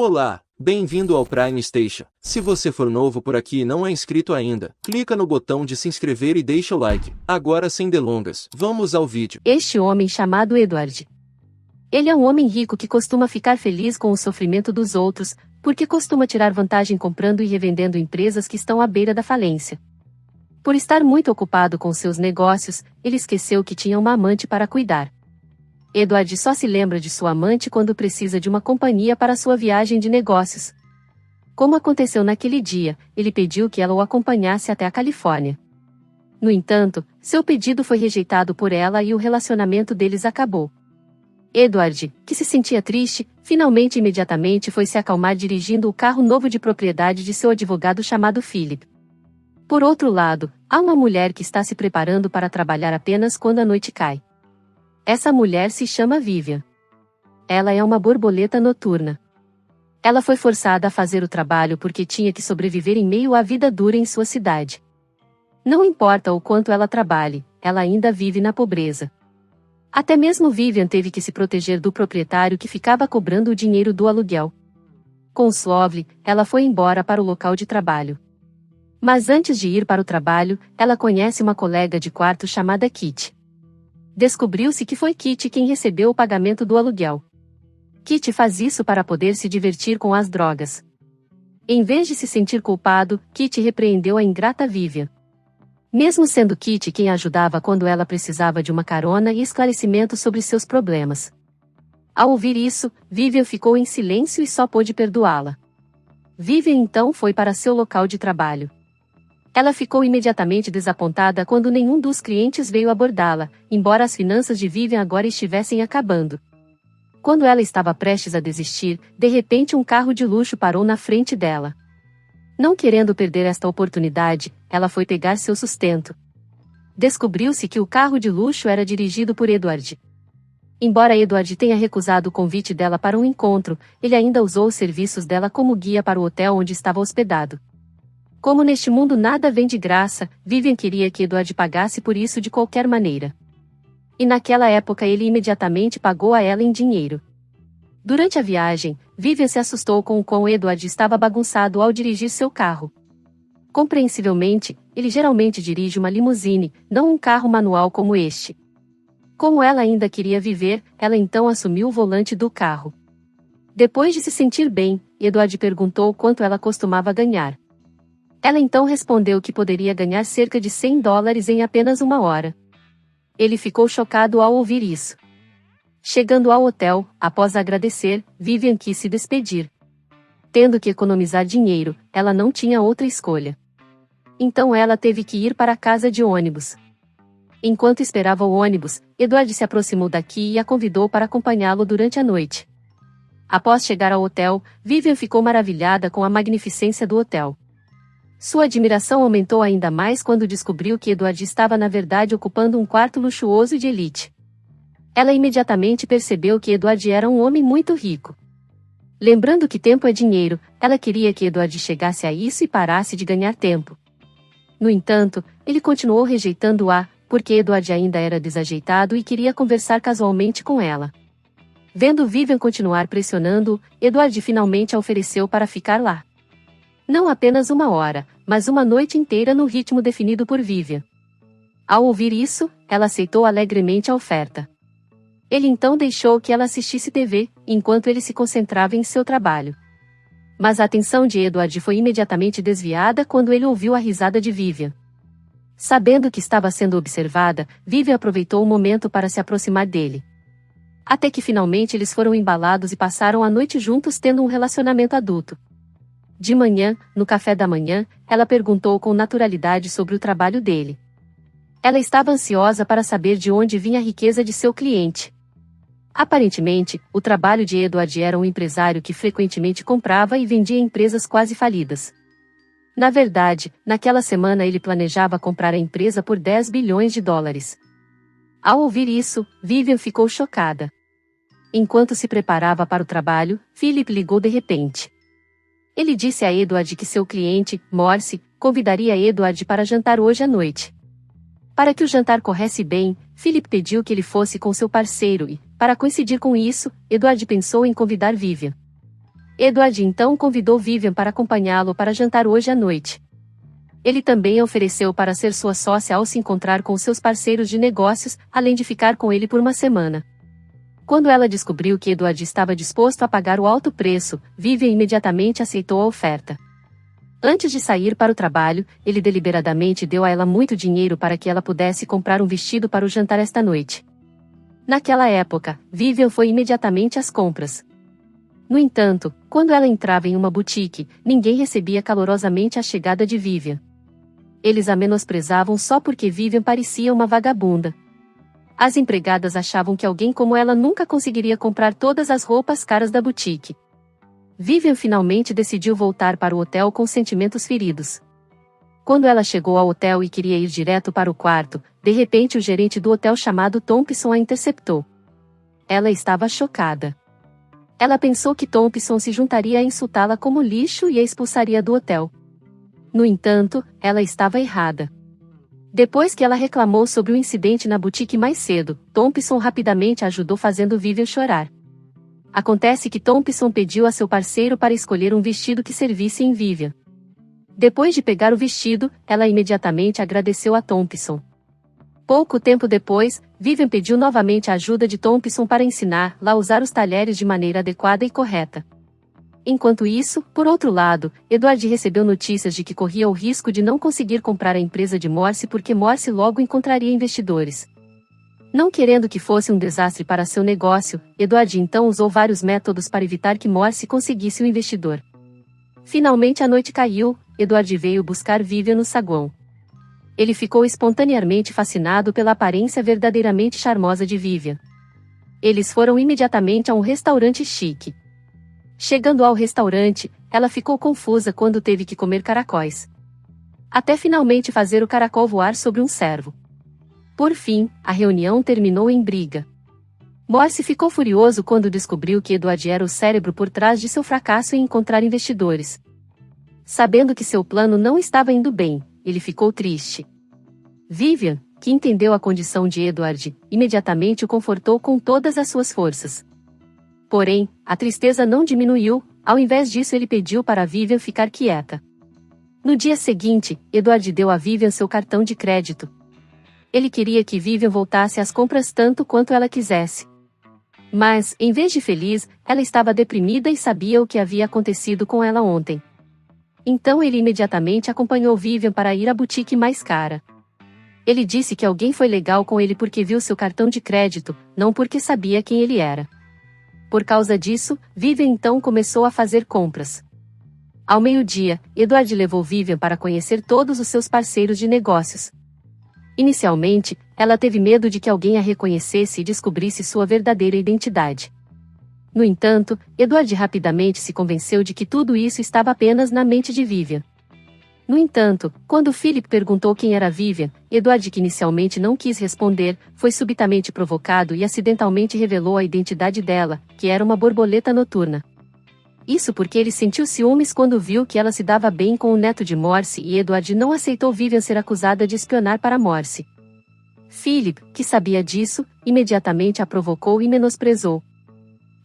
Olá, bem-vindo ao Prime Station. Se você for novo por aqui e não é inscrito ainda, clica no botão de se inscrever e deixa o like. Agora sem delongas, vamos ao vídeo. Este homem chamado Edward. Ele é um homem rico que costuma ficar feliz com o sofrimento dos outros, porque costuma tirar vantagem comprando e revendendo empresas que estão à beira da falência. Por estar muito ocupado com seus negócios, ele esqueceu que tinha uma amante para cuidar. Edward só se lembra de sua amante quando precisa de uma companhia para sua viagem de negócios. Como aconteceu naquele dia, ele pediu que ela o acompanhasse até a Califórnia. No entanto, seu pedido foi rejeitado por ela e o relacionamento deles acabou. Edward, que se sentia triste, finalmente imediatamente foi se acalmar dirigindo o carro novo de propriedade de seu advogado chamado Philip. Por outro lado, há uma mulher que está se preparando para trabalhar apenas quando a noite cai. Essa mulher se chama Vivian. Ela é uma borboleta noturna. Ela foi forçada a fazer o trabalho porque tinha que sobreviver em meio à vida dura em sua cidade. Não importa o quanto ela trabalhe, ela ainda vive na pobreza. Até mesmo Vivian teve que se proteger do proprietário que ficava cobrando o dinheiro do aluguel. Com suave, ela foi embora para o local de trabalho. Mas antes de ir para o trabalho, ela conhece uma colega de quarto chamada Kitty. Descobriu-se que foi Kitty quem recebeu o pagamento do aluguel. Kitty faz isso para poder se divertir com as drogas. Em vez de se sentir culpado, Kitty repreendeu a ingrata Vivian. Mesmo sendo Kitty quem a ajudava quando ela precisava de uma carona e esclarecimento sobre seus problemas. Ao ouvir isso, Vivian ficou em silêncio e só pôde perdoá-la. Vivian então foi para seu local de trabalho. Ela ficou imediatamente desapontada quando nenhum dos clientes veio abordá-la, embora as finanças de Vivian agora estivessem acabando. Quando ela estava prestes a desistir, de repente um carro de luxo parou na frente dela. Não querendo perder esta oportunidade, ela foi pegar seu sustento. Descobriu-se que o carro de luxo era dirigido por Edward. Embora Edward tenha recusado o convite dela para um encontro, ele ainda usou os serviços dela como guia para o hotel onde estava hospedado. Como neste mundo nada vem de graça, Vivian queria que Edward pagasse por isso de qualquer maneira. E naquela época ele imediatamente pagou a ela em dinheiro. Durante a viagem, Vivian se assustou com o quão Edward estava bagunçado ao dirigir seu carro. Compreensivelmente, ele geralmente dirige uma limusine, não um carro manual como este. Como ela ainda queria viver, ela então assumiu o volante do carro. Depois de se sentir bem, Edward perguntou quanto ela costumava ganhar. Ela então respondeu que poderia ganhar cerca de $100 em apenas uma hora. Ele ficou chocado ao ouvir isso. Chegando ao hotel, após agradecer, Vivian quis se despedir. Tendo que economizar dinheiro, ela não tinha outra escolha. Então ela teve que ir para a casa de ônibus. Enquanto esperava o ônibus, Edward se aproximou daqui e a convidou para acompanhá-lo durante a noite. Após chegar ao hotel, Vivian ficou maravilhada com a magnificência do hotel. Sua admiração aumentou ainda mais quando descobriu que Edward estava na verdade ocupando um quarto luxuoso de elite. Ela imediatamente percebeu que Edward era um homem muito rico. Lembrando que tempo é dinheiro, ela queria que Edward chegasse a isso e parasse de ganhar tempo. No entanto, ele continuou rejeitando-a, porque Edward ainda era desajeitado e queria conversar casualmente com ela. Vendo Vivian continuar pressionando-o, Edward finalmente a ofereceu para ficar lá. Não apenas uma hora, mas uma noite inteira no ritmo definido por Vivian. Ao ouvir isso, ela aceitou alegremente a oferta. Ele então deixou que ela assistisse TV, enquanto ele se concentrava em seu trabalho. Mas a atenção de Edward foi imediatamente desviada quando ele ouviu a risada de Vivian. Sabendo que estava sendo observada, Vivian aproveitou o momento para se aproximar dele. Até que finalmente eles foram embalados e passaram a noite juntos tendo um relacionamento adulto. De manhã, no café da manhã, ela perguntou com naturalidade sobre o trabalho dele. Ela estava ansiosa para saber de onde vinha a riqueza de seu cliente. Aparentemente, o trabalho de Edward era um empresário que frequentemente comprava e vendia empresas quase falidas. Na verdade, naquela semana ele planejava comprar a empresa por $10 bilhões. Ao ouvir isso, Vivian ficou chocada. Enquanto se preparava para o trabalho, Philip ligou de repente. Ele disse a Edward que seu cliente, Morse, convidaria Edward para jantar hoje à noite. Para que o jantar corresse bem, Philip pediu que ele fosse com seu parceiro e, para coincidir com isso, Edward pensou em convidar Vivian. Edward então convidou Vivian para acompanhá-lo para jantar hoje à noite. Ele também ofereceu para ser sua sócia ao se encontrar com seus parceiros de negócios, além de ficar com ele por uma semana. Quando ela descobriu que Edward estava disposto a pagar o alto preço, Vivian imediatamente aceitou a oferta. Antes de sair para o trabalho, ele deliberadamente deu a ela muito dinheiro para que ela pudesse comprar um vestido para o jantar esta noite. Naquela época, Vivian foi imediatamente às compras. No entanto, quando ela entrava em uma boutique, ninguém recebia calorosamente a chegada de Vivian. Eles a menosprezavam só porque Vivian parecia uma vagabunda. As empregadas achavam que alguém como ela nunca conseguiria comprar todas as roupas caras da boutique. Vivian finalmente decidiu voltar para o hotel com sentimentos feridos. Quando ela chegou ao hotel e queria ir direto para o quarto, de repente o gerente do hotel chamado Thompson a interceptou. Ela estava chocada. Ela pensou que Thompson se juntaria a insultá-la como lixo e a expulsaria do hotel. No entanto, ela estava errada. Depois que ela reclamou sobre o incidente na boutique mais cedo, Thompson rapidamente a ajudou fazendo Vivian chorar. Acontece que Thompson pediu a seu parceiro para escolher um vestido que servisse em Vivian. Depois de pegar o vestido, ela imediatamente agradeceu a Thompson. Pouco tempo depois, Vivian pediu novamente a ajuda de Thompson para ensiná-la a usar os talheres de maneira adequada e correta. Enquanto isso, por outro lado, Edward recebeu notícias de que corria o risco de não conseguir comprar a empresa de Morse porque Morse logo encontraria investidores. Não querendo que fosse um desastre para seu negócio, Edward então usou vários métodos para evitar que Morse conseguisse um investidor. Finalmente a noite caiu, Edward veio buscar Vivian no saguão. Ele ficou espontaneamente fascinado pela aparência verdadeiramente charmosa de Vivian. Eles foram imediatamente a um restaurante chique. Chegando ao restaurante, ela ficou confusa quando teve que comer caracóis. Até finalmente fazer o caracol voar sobre um cervo. Por fim, a reunião terminou em briga. Morse ficou furioso quando descobriu que Edward era o cérebro por trás de seu fracasso em encontrar investidores. Sabendo que seu plano não estava indo bem, ele ficou triste. Vivian, que entendeu a condição de Edward, imediatamente o confortou com todas as suas forças. Porém, a tristeza não diminuiu, ao invés disso ele pediu para Vivian ficar quieta. No dia seguinte, Edward deu a Vivian seu cartão de crédito. Ele queria que Vivian voltasse às compras tanto quanto ela quisesse. Mas, em vez de feliz, ela estava deprimida e sabia o que havia acontecido com ela ontem. Então ele imediatamente acompanhou Vivian para ir à boutique mais cara. Ele disse que alguém foi legal com ele porque viu seu cartão de crédito, não porque sabia quem ele era. Por causa disso, Vivian então começou a fazer compras. Ao meio-dia, Edward levou Vivian para conhecer todos os seus parceiros de negócios. Inicialmente, ela teve medo de que alguém a reconhecesse e descobrisse sua verdadeira identidade. No entanto, Edward rapidamente se convenceu de que tudo isso estava apenas na mente de Vivian. No entanto, quando Philip perguntou quem era Vivian, Edward, que inicialmente não quis responder, foi subitamente provocado e acidentalmente revelou a identidade dela, que era uma borboleta noturna. Isso porque ele sentiu ciúmes quando viu que ela se dava bem com o neto de Morse e Edward não aceitou Vivian ser acusada de espionar para Morse. Philip, que sabia disso, imediatamente a provocou e menosprezou.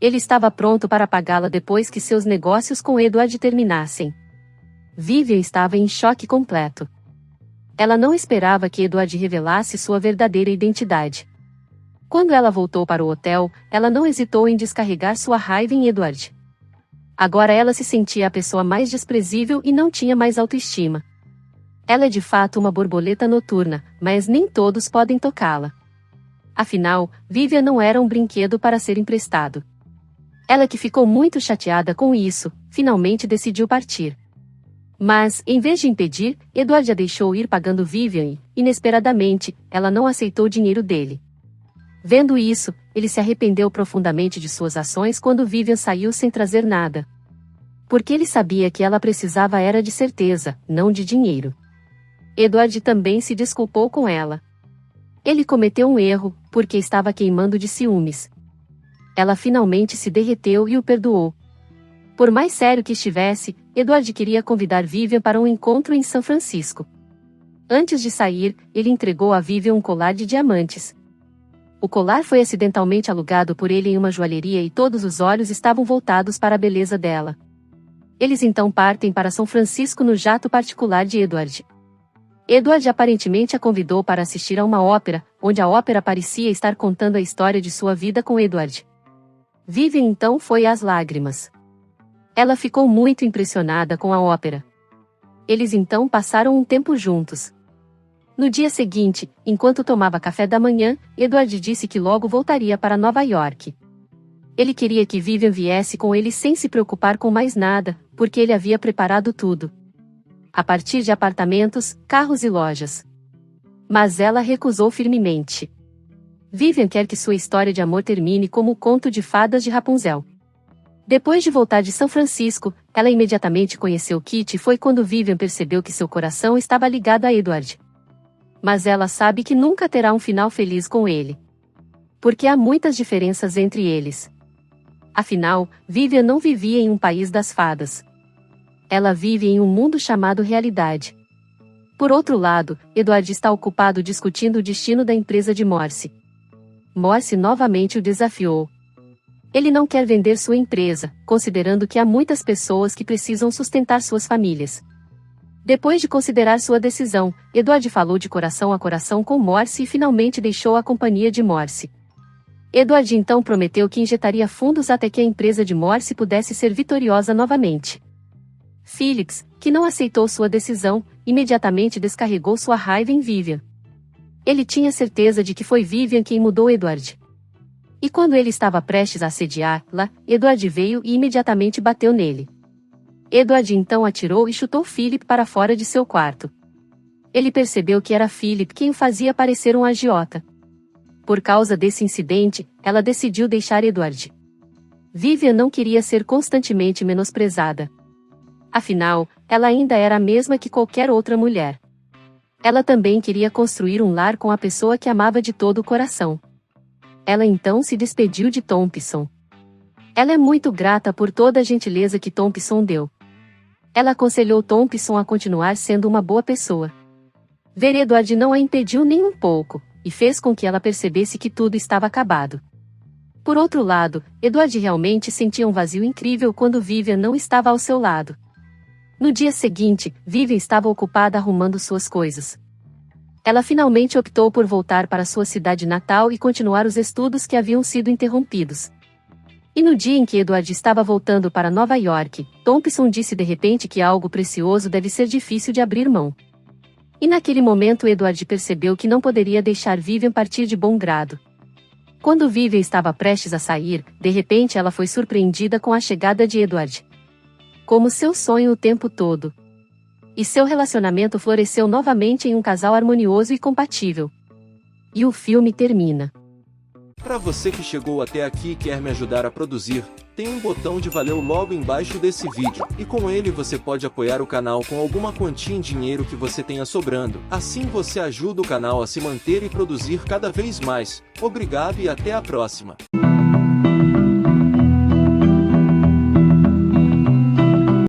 Ele estava pronto para pagá-la depois que seus negócios com Edward terminassem. Vivian estava em choque completo. Ela não esperava que Edward revelasse sua verdadeira identidade. Quando ela voltou para o hotel, ela não hesitou em descarregar sua raiva em Edward. Agora ela se sentia a pessoa mais desprezível e não tinha mais autoestima. Ela é de fato uma borboleta noturna, mas nem todos podem tocá-la. Afinal, Vivian não era um brinquedo para ser emprestado. Ela, que ficou muito chateada com isso, finalmente decidiu partir. Mas, em vez de impedir, Edward a deixou ir pagando Vivian e, inesperadamente, ela não aceitou o dinheiro dele. Vendo isso, ele se arrependeu profundamente de suas ações quando Vivian saiu sem trazer nada. Porque ele sabia que ela precisava era de certeza, não de dinheiro. Edward também se desculpou com ela. Ele cometeu um erro, porque estava queimando de ciúmes. Ela finalmente se derreteu e o perdoou. Por mais sério que estivesse, Edward queria convidar Vivian para um encontro em São Francisco. Antes de sair, ele entregou a Vivian um colar de diamantes. O colar foi acidentalmente alugado por ele em uma joalheria e todos os olhos estavam voltados para a beleza dela. Eles então partem para São Francisco no jato particular de Edward. Edward aparentemente a convidou para assistir a uma ópera, onde a ópera parecia estar contando a história de sua vida com Edward. Vivian então foi às lágrimas. Ela ficou muito impressionada com a ópera. Eles então passaram um tempo juntos. No dia seguinte, enquanto tomava café da manhã, Edward disse que logo voltaria para Nova York. Ele queria que Vivian viesse com ele sem se preocupar com mais nada, porque ele havia preparado tudo. A partir de apartamentos, carros e lojas. Mas ela recusou firmemente. Vivian quer que sua história de amor termine como o conto de fadas de Rapunzel. Depois de voltar de São Francisco, ela imediatamente conheceu Kit e foi quando Vivian percebeu que seu coração estava ligado a Edward. Mas ela sabe que nunca terá um final feliz com ele. Porque há muitas diferenças entre eles. Afinal, Vivian não vivia em um país das fadas. Ela vive em um mundo chamado realidade. Por outro lado, Edward está ocupado discutindo o destino da empresa de Morse. Morse novamente o desafiou. Ele não quer vender sua empresa, considerando que há muitas pessoas que precisam sustentar suas famílias. Depois de considerar sua decisão, Edward falou de coração a coração com Morse e finalmente deixou a companhia de Morse. Edward então prometeu que injetaria fundos até que a empresa de Morse pudesse ser vitoriosa novamente. Phillips, que não aceitou sua decisão, imediatamente descarregou sua raiva em Vivian. Ele tinha certeza de que foi Vivian quem mudou Edward. E quando ele estava prestes a assediá-la, Edward veio e imediatamente bateu nele. Edward então atirou e chutou Philip para fora de seu quarto. Ele percebeu que era Philip quem o fazia parecer um agiota. Por causa desse incidente, ela decidiu deixar Edward. Vivian não queria ser constantemente menosprezada. Afinal, ela ainda era a mesma que qualquer outra mulher. Ela também queria construir um lar com a pessoa que amava de todo o coração. Ela então se despediu de Thompson. Ela é muito grata por toda a gentileza que Thompson deu. Ela aconselhou Thompson a continuar sendo uma boa pessoa. Ver Edward não a impediu nem um pouco, e fez com que ela percebesse que tudo estava acabado. Por outro lado, Edward realmente sentia um vazio incrível quando Vivian não estava ao seu lado. No dia seguinte, Vivian estava ocupada arrumando suas coisas. Ela finalmente optou por voltar para sua cidade natal e continuar os estudos que haviam sido interrompidos. E no dia em que Edward estava voltando para Nova York, Thompson disse de repente que algo precioso deve ser difícil de abrir mão. E naquele momento Edward percebeu que não poderia deixar Vivian partir de bom grado. Quando Vivian estava prestes a sair, de repente ela foi surpreendida com a chegada de Edward. Como seu sonho o tempo todo. E seu relacionamento floresceu novamente em um casal harmonioso e compatível. E o filme termina. Para você que chegou até aqui e quer me ajudar a produzir, tem um botão de valeu logo embaixo desse vídeo, e com ele você pode apoiar o canal com alguma quantia em dinheiro que você tenha sobrando. Assim você ajuda o canal a se manter e produzir cada vez mais. Obrigado e até a próxima.